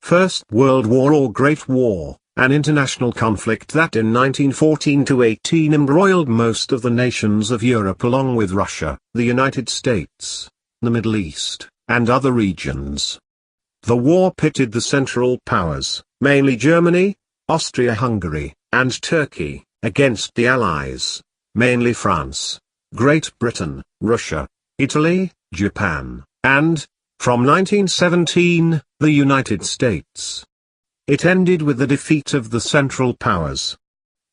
First World War or Great War, an international conflict that in 1914–18 embroiled most of the nations of Europe along with Russia, the United States, the Middle East, and other regions. The war pitted the Central Powers, mainly Germany, Austria-Hungary, and Turkey, against the Allies, mainly France, Great Britain, Russia, Italy, Japan, and, from 1917, the United States. It ended with the defeat of the Central Powers.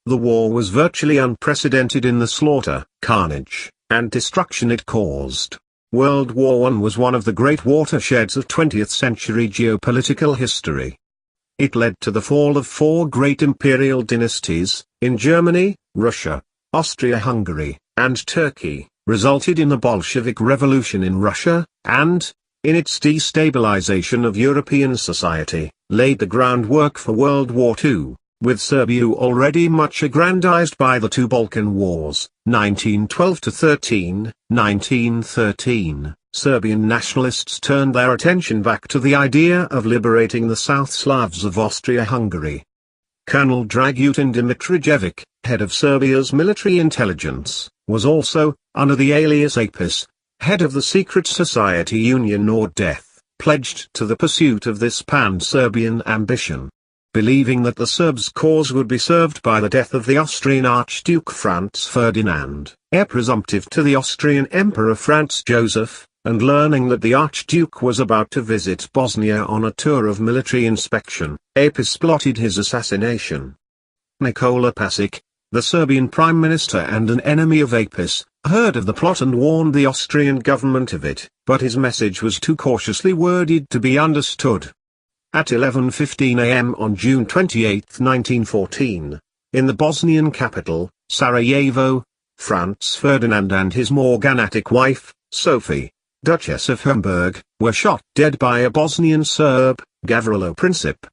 The war was virtually unprecedented in the slaughter, carnage, and destruction it caused. World War I was one of the great watersheds of 20th-century geopolitical history. It led to the fall of four great imperial dynasties, in Germany, Russia, Austria-Hungary, and Turkey, resulted in the Bolshevik Revolution in Russia, and, in its destabilization of European society, laid the groundwork for World War II, with Serbia already much aggrandized by the two Balkan Wars, 1912–13, 1913. Serbian nationalists turned their attention back to the idea of liberating the South Slavs of Austria-Hungary. Colonel Dragutin Dimitrijevic, head of Serbia's military intelligence, was also, under the alias Apis, head of the secret society Union or Death, pledged to the pursuit of this pan-Serbian ambition. Believing that the Serbs' cause would be served by the death of the Austrian Archduke Franz Ferdinand, heir presumptive to the Austrian Emperor Franz Joseph, and learning that the Archduke was about to visit Bosnia on a tour of military inspection, Apis plotted his assassination. Nikola Pasic, the Serbian prime minister and an enemy of Apis, heard of the plot and warned the Austrian government of it, but his message was too cautiously worded to be understood. At 11:15 a.m. on June 28, 1914, in the Bosnian capital, Sarajevo, Franz Ferdinand and his morganatic wife, Sophie, Duchess of Hamburg, were shot dead by a Bosnian Serb, Gavrilo Princip.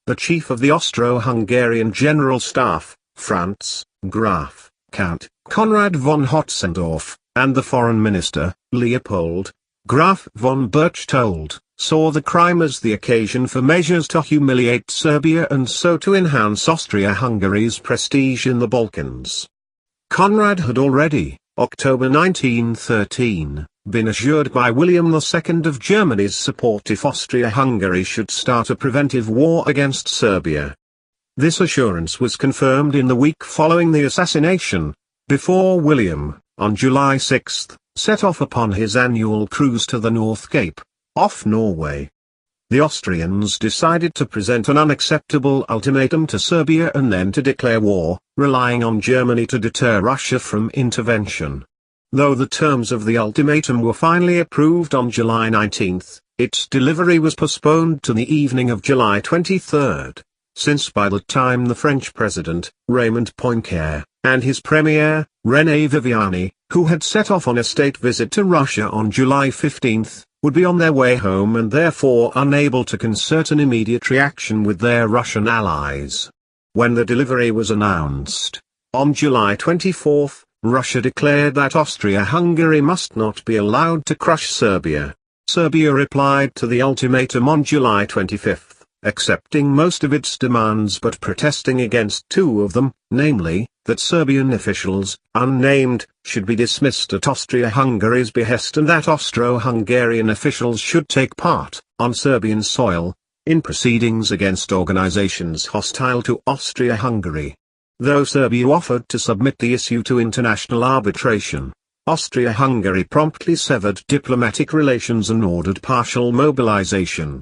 The chief of the Austro-Hungarian General Staff, Franz, Graf, Count, Konrad von Hotzendorf, and the foreign minister, Leopold, Graf von Berchtold, saw the crime as the occasion for measures to humiliate Serbia and so to enhance Austria-Hungary's prestige in the Balkans. Conrad had already, October 1913, been assured by William II of Germany's support if Austria-Hungary should start a preventive war against Serbia. This assurance was confirmed in the week following the assassination, before William, on July 6, set off upon his annual cruise to the North Cape, off Norway. The Austrians decided to present an unacceptable ultimatum to Serbia and then to declare war, relying on Germany to deter Russia from intervention. Though the terms of the ultimatum were finally approved on July 19, its delivery was postponed to the evening of July 23, since by the time the French president, Raymond Poincaré, and his premier, René Viviani, who had set off on a state visit to Russia on July 15, would be on their way home and therefore unable to concert an immediate reaction with their Russian allies. When the delivery was announced, on July 24, Russia declared that Austria-Hungary must not be allowed to crush Serbia. Serbia replied to the ultimatum on July 25, accepting most of its demands but protesting against two of them, namely, that Serbian officials, unnamed, should be dismissed at Austria-Hungary's behest and that Austro-Hungarian officials should take part, on Serbian soil, in proceedings against organizations hostile to Austria-Hungary. Though Serbia offered to submit the issue to international arbitration, Austria-Hungary promptly severed diplomatic relations and ordered partial mobilization.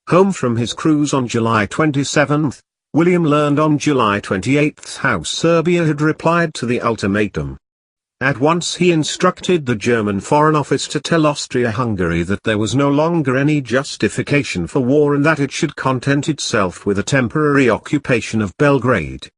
Home from his cruise on July 27, William learned on July 28 how Serbia had replied to the ultimatum. At once he instructed the German Foreign Office to tell Austria-Hungary that there was no longer any justification for war and that it should content itself with a temporary occupation of Belgrade.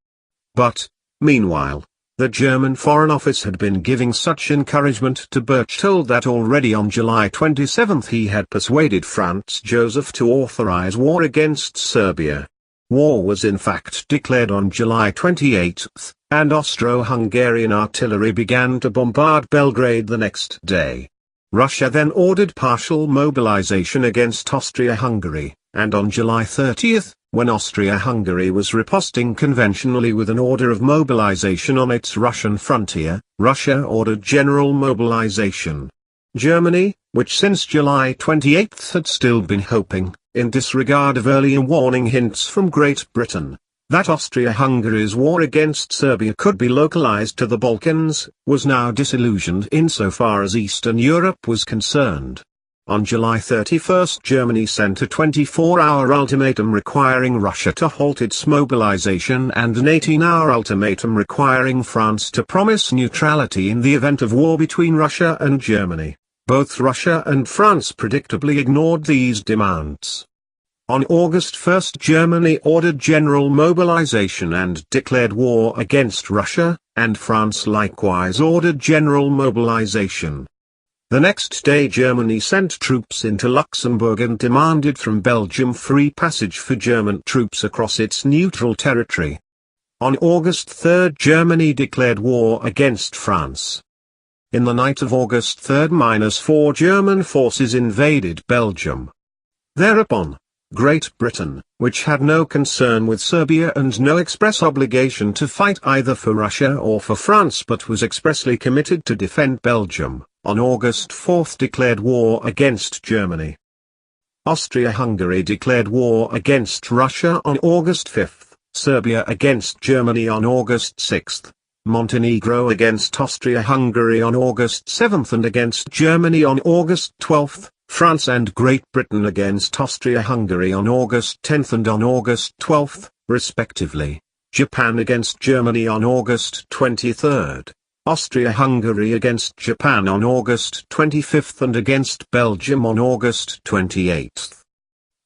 But, meanwhile, the German Foreign Office had been giving such encouragement to Berchtold that already on July 27 he had persuaded Franz Joseph to authorize war against Serbia. War was in fact declared on July 28, and Austro-Hungarian artillery began to bombard Belgrade the next day. Russia then ordered partial mobilization against Austria-Hungary, and on July 30, when Austria-Hungary was riposting conventionally with an order of mobilization on its Russian frontier, Russia ordered general mobilization. Germany, which since July 28 had still been hoping, in disregard of earlier warning hints from Great Britain, that Austria-Hungary's war against Serbia could be localized to the Balkans, was now disillusioned insofar as Eastern Europe was concerned. On July 31, Germany sent a 24-hour ultimatum requiring Russia to halt its mobilization and an 18-hour ultimatum requiring France to promise neutrality in the event of war between Russia and Germany. Both Russia and France predictably ignored these demands. On August 1, Germany ordered general mobilization and declared war against Russia, and France likewise ordered general mobilization. The next day Germany sent troops into Luxembourg and demanded from Belgium free passage for German troops across its neutral territory. On August 3 Germany declared war against France. In the night of August 3-4 German forces invaded Belgium. Thereupon, Great Britain, which had no concern with Serbia and no express obligation to fight either for Russia or for France but was expressly committed to defend Belgium, on August 4 declared war against Germany. Austria-Hungary declared war against Russia on August 5, Serbia against Germany on August 6, Montenegro against Austria-Hungary on August 7 and against Germany on August 12, France and Great Britain against Austria-Hungary on August 10 and on August 12, respectively, Japan against Germany on August 23, Austria-Hungary against Japan on August 25 and against Belgium on August 28.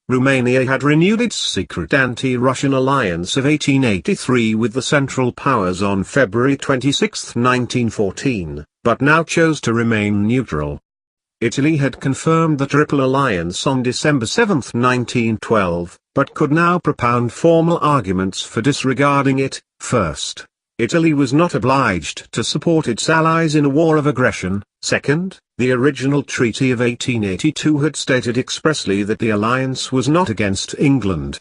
Romania had renewed its secret anti-Russian alliance of 1883 with the Central Powers on February 26, 1914, but now chose to remain neutral. Italy had confirmed the Triple Alliance on December 7, 1912, but could now propound formal arguments for disregarding it. First, Italy was not obliged to support its allies in a war of aggression. Second, the original Treaty of 1882 had stated expressly that the alliance was not against England.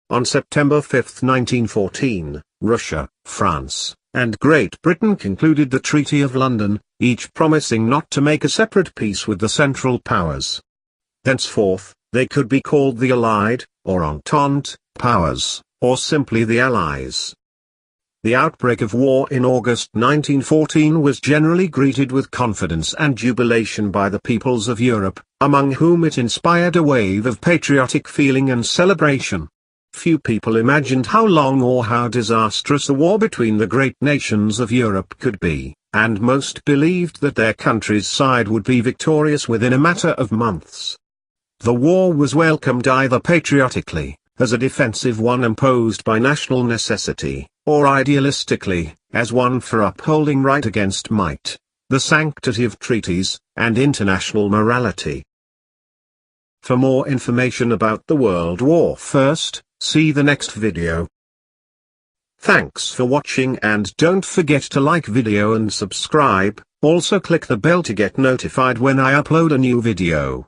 On September 5, 1914, Russia, France, and Great Britain concluded the Treaty of London, each promising not to make a separate peace with the Central Powers. Thenceforth, they could be called the Allied, or Entente, Powers, or simply the Allies. The outbreak of war in August 1914 was generally greeted with confidence and jubilation by the peoples of Europe, among whom it inspired a wave of patriotic feeling and celebration. Few people imagined how long or how disastrous a war between the great nations of Europe could be, and most believed that their country's side would be victorious within a matter of months. The war was welcomed either patriotically, as a defensive one imposed by national necessity, or idealistically, as one for upholding right against might, the sanctity of treaties, and international morality. For more information about the World War I, see the next video. Thanks for watching and don't forget to like video and subscribe, also click the bell to get notified when I upload a new video.